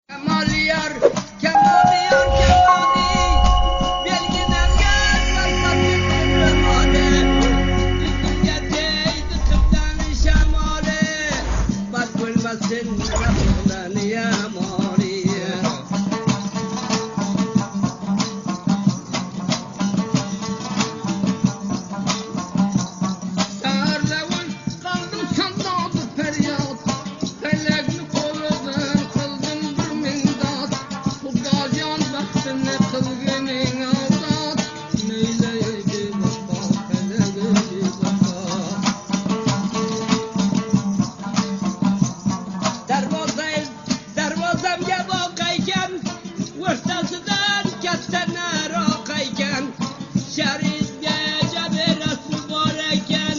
Kemal yar, Kemal yar, Kemali, belgine gel, kalfatın remade, düzünge değdi kıptan şemale, bak gülmesin kapıdan yamaliye. Sarlevun kaldım sandadı feryat, felekli koludun kıldım bir mindat, bu gacan baktını kılgının aldat, neyleydi baba, felekli baba. Darvozamga boqaykan, o'rtasidan katta naroqaykan, sharitga jabirasi bor ekan,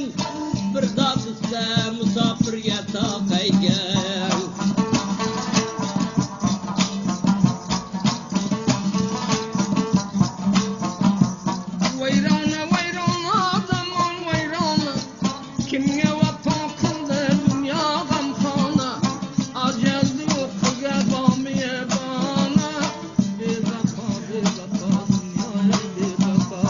bir dodisa musofirga toqaykan. Vayrona vayrona zamon vayrona, kimga vafo qildi dunyo g'amxona, ajalni o'qiga bomiye bana, bevafo dunyoya bevafo.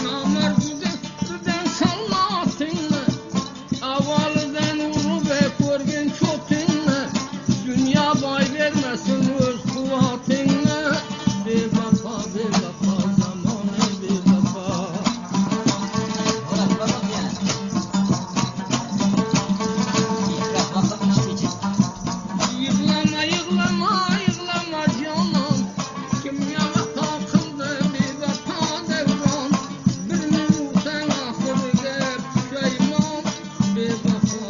Namerden sallatinle, avvalden ulu ve korgun çotinle, dünya boy vermesin öz kuvvetinle, bevafo zamane bevafo. Yıglama yıglama yıglama canım, kimya vefo kıldı bevafo devran, birini vursan ahırga pişayman, bevafo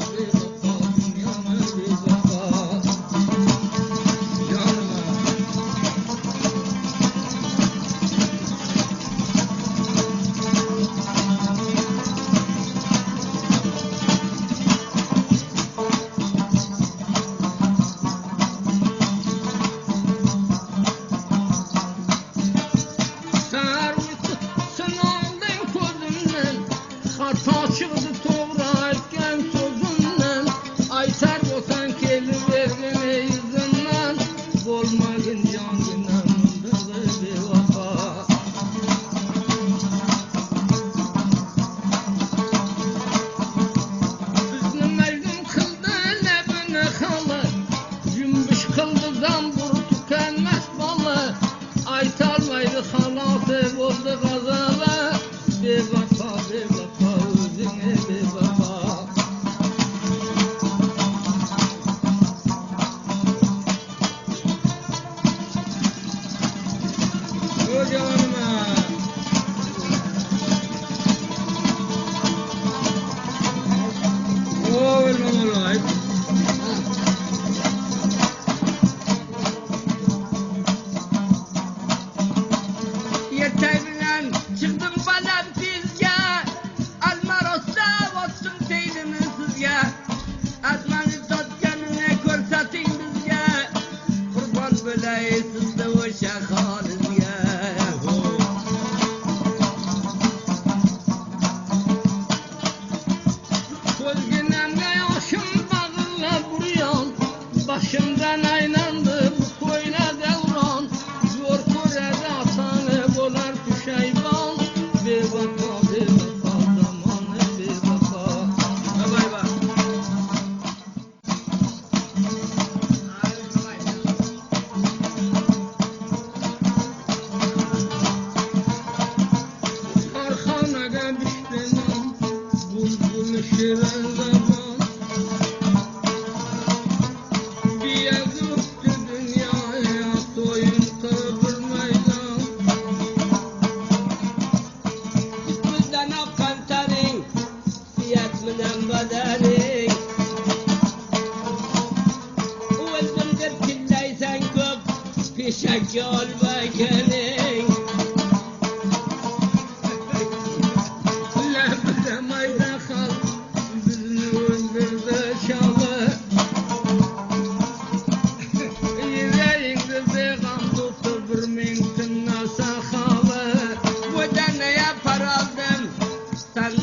dünyama bevafo. Canıma. Sen aldın közümden, hata çıktı toğra etken sözümden, aytar olsan keliverdin eyzinden, olmagın yangından ındığı bevafo. Bizni mecnun kıldı lebine halı, cümbüş kıldı zambur tükenmez balı, aytarmaydı halası bozdu gazalı, bevafo özüne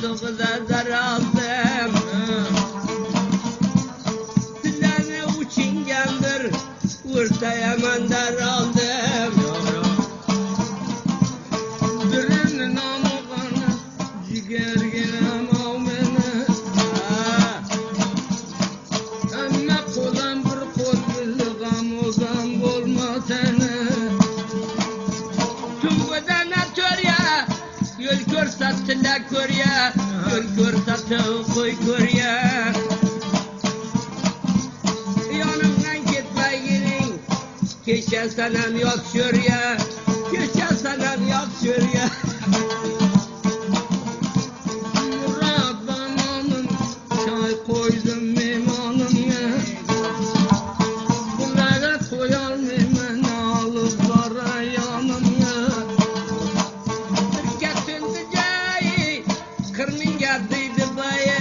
sandıkta zar aldım. Silahını uçingendir, ortaya mandar aldım. Birinin namı kanı, cigerginem avmeni. Emme kolan bir kol bilgam ozan olma seni. Tümveden atörya, yol görsattılar körya, yol görsattı koy körya. Yanımdan gitme girin, keşke sanam yok şuraya, keşke sanam yok şuraya. Murat bananım, çay koydum mimanım ya. Bunlara koyar mıyım alıp bara yanım ya. Getirdi cayı, kırmın geldiydi baya,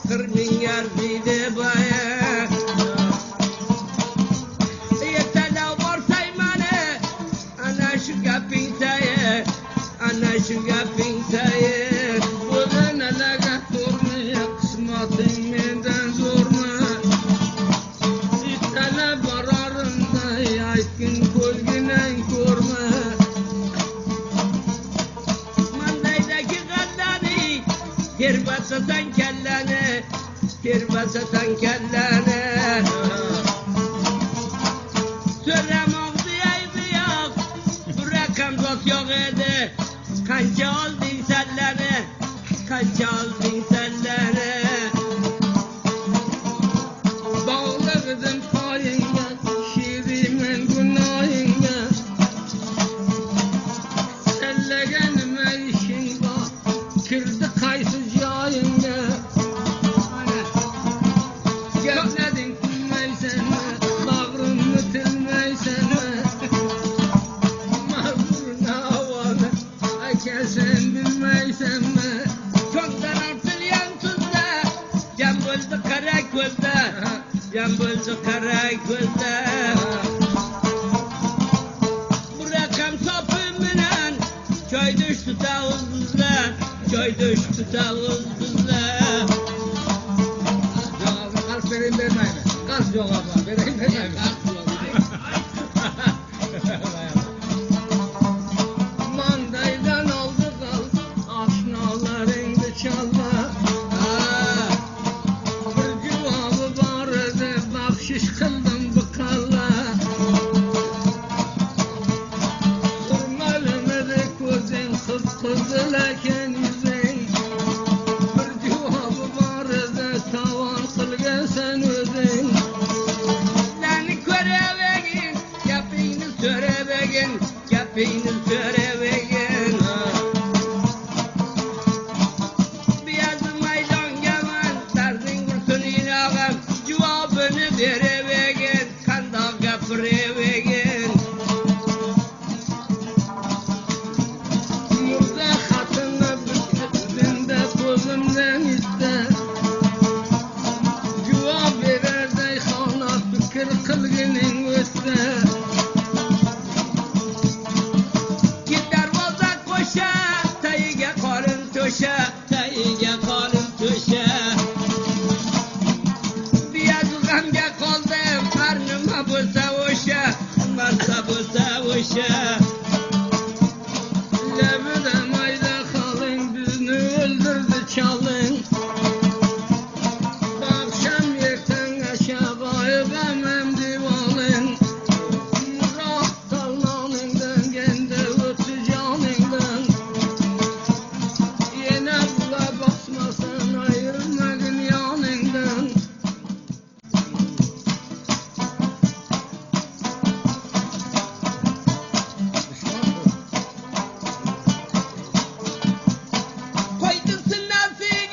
kırmın geldiydi baya. Yeterler varsay bana, ana şu kapın sayı, ana şu kapın sayı. Bu ne lagat durmuyor, kısmetin menden zor mu? İstene bararında yaygın kolginen görme. Mandaydaki kallani, ter basatan kellani, ter basatan kellani. Sörem oldu yaydı yok, bırakam dost yok idi. Kanca oldun sellere, kanca oldun sellere. Bağladım payınga, şirimin günahınga. Sellegenime işin var, kirdi kaysız yayınga. Gönledin bilmeysene, bağrımı tilmeysene. Mağruruna havalı, kesin bilmeysene. Çoktan artılayan tuzda, can buldu kara gözde, can buldu kara gözde. Bırakam topumla, köy düştü tavuzda, köy düştü tavuzda. Kalp vereyim vermeyin. Kalp yok abla, vereyim vermeyin. Mandaydan aldı kal, aşnaların çalma. Bir cevabı vardı, bahşiş kıldım bu kalla. Durmalımdı gözün, kıpkızılaken yüzün. Bir cevabı vardı, tavan kılgen sen özün. Lani körevegin, yapını sörevegin, yapını sörevegin. Biyazı maydan yaman, dardın kursun inağım, cevabını verevegin, kandak yapırevegin. Murda hatına bütünde kolumdan iste. Cevap verer xana fikir kılgının ötte. Gider vaza koşa, tayiga karın töşe, tayiga karın töşe. Biyazı gamga kaldım, karnıma bu savaşa, varsa bu savaşa. Levide mayda kalın bizni öldürdü çalın. Akşam yerten aşağı ben divalın. Murat dalmanından kendi ötü canından. Yine bula basmasan ayırmadın yanından. Koydun sınavsın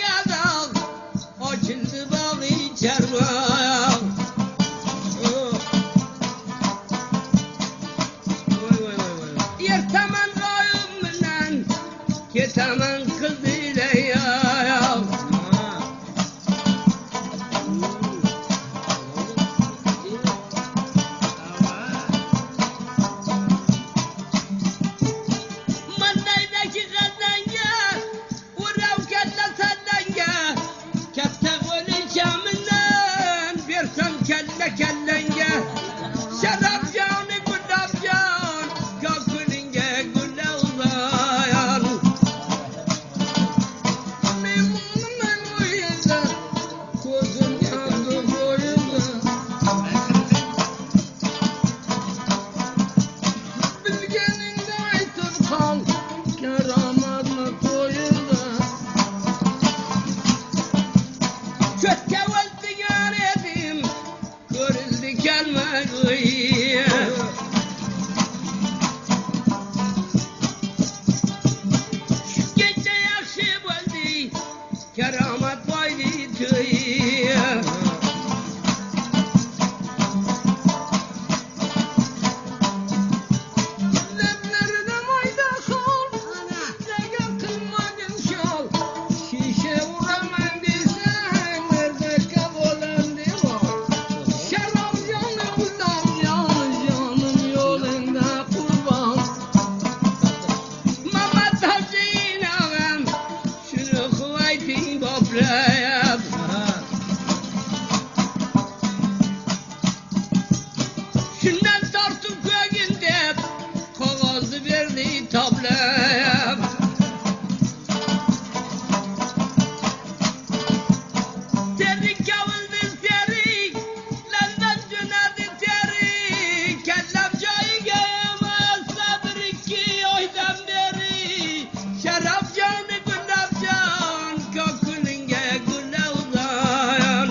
zeytin toplayıp şundan tartıp köyünde kağızı verdi toplayıp terik kavuldu terik landan dönerdi terik kellem cayı gelmez sabır iki oydan beri şarap canı gülab can kokulunge gülavdan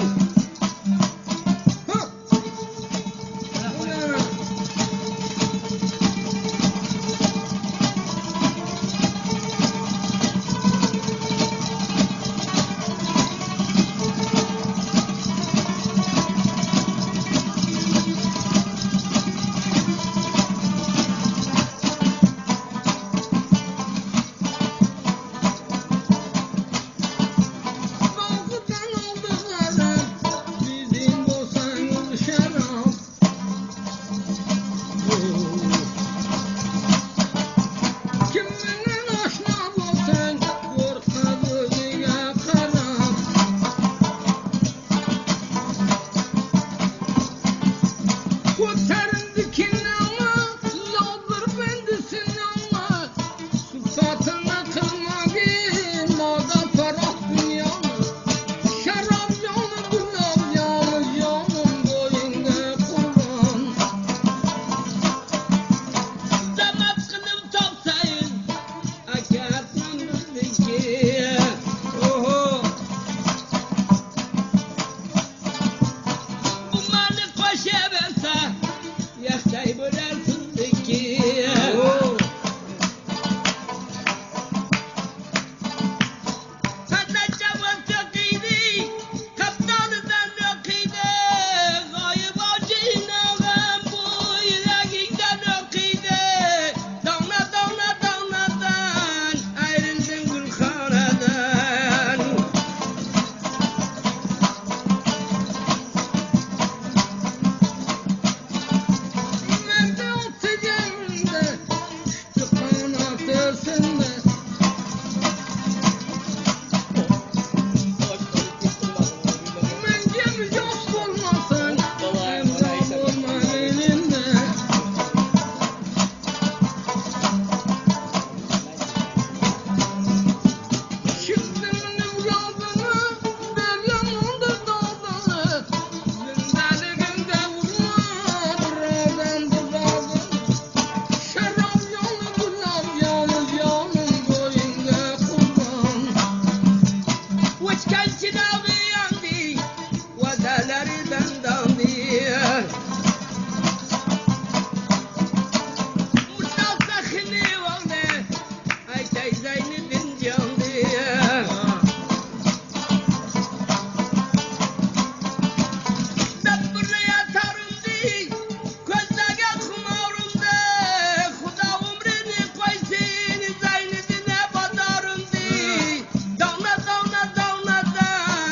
Korkudan oldularım bizim olsan şarap. Kiminle aşna olsan korkadığına karab. Kurtarın dikini ama lavdır bendisini ama sıfatına kılmagin moda ferah dünyanı. Şarap yanı gülab yanı yanım boyunga kurban. damat kılım topsayın akatmanızdaki oho bu malı koşa verse yaktay bölersinzdeki Hatta cevap döküydü, kaptanından döküydü, gayb acınağım bu yüreğinden döküydü. Damla damla damladan ayrıldın Gülhane'den. Mevde oksijeninde düştü kanat ersinde. Mencem yoz olmasın emzal olma elinde. Şıktımın evladını Mevlam'ındır dağdalı. Zindaliginde vurma buradandır dağdalı. Şarap yanı gülab yanı yanım boyunga kurban. Uçkan çırağı yandı, vadaları dandandı. Mutlak sakını oldu, Ayşe Zeynep'in candı. Ben buraya tarımdı, gözlerge kumarımdı. Huda umrını koysun, Zeynep'ine badarımdı. Davna davna davnadan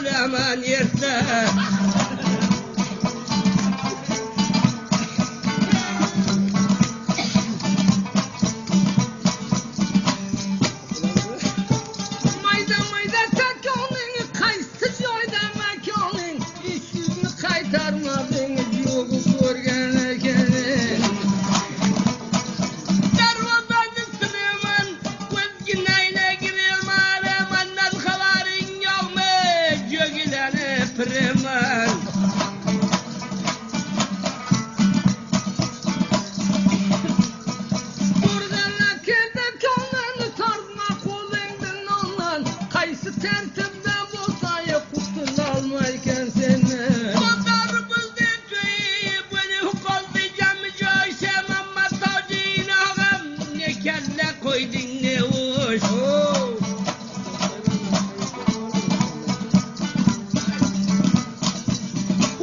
Süleyman yerde. Mayda mayda takoning qaysi joyda makoning ishni qaytarmading yo'q ko'rgan ekan. Darvozani Süleyman ko'zginayna girman, mandan xabaring yo'qmi? Jo'gilani piriman. Ko'rganlar keldi ko'ngilni tortma qo'lingdan ondan qaysi tartibda bo'lsa qutulolmaykan seni. Bozorimizni to'yib, buni qoldi jami joysa, Mamad Tojin og'am, ne kalla qo'yding ne o'sh.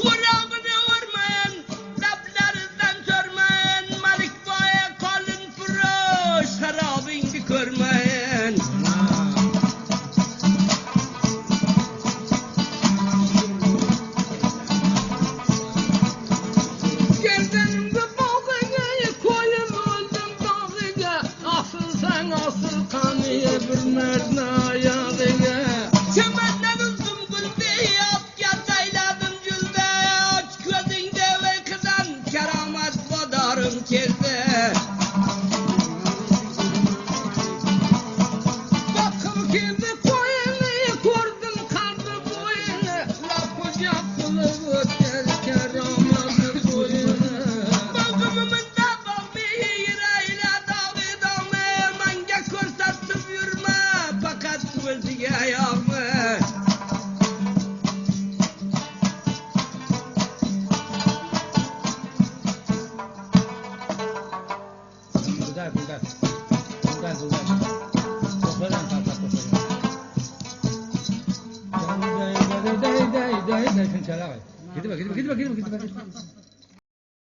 Urog'ini urmayin, lablaridan so'rmayin, Malikbo'ya qolin furosh, xarobingni ko'rmayin. Geldiğimde bağlığa koyup öldüm dağlığa. Asılsan asıl kanıya bir merdin ayağıya. Çemenler uzun gülbe, yatayladım cülbe, aç gözünde ve kızan, keramet badarım kelde. Bakım geldi koyunu gördüm kardı boyunu. Lafı yapılı öter kerametli boyunu. Bağımımın da bağlı, yüreğiyle dağı dağme, manga ko'rsatıp yurma, fakat o'ziga yoqma. Bulgar. Koşaran kalk koşaran. Day. Gidip bak.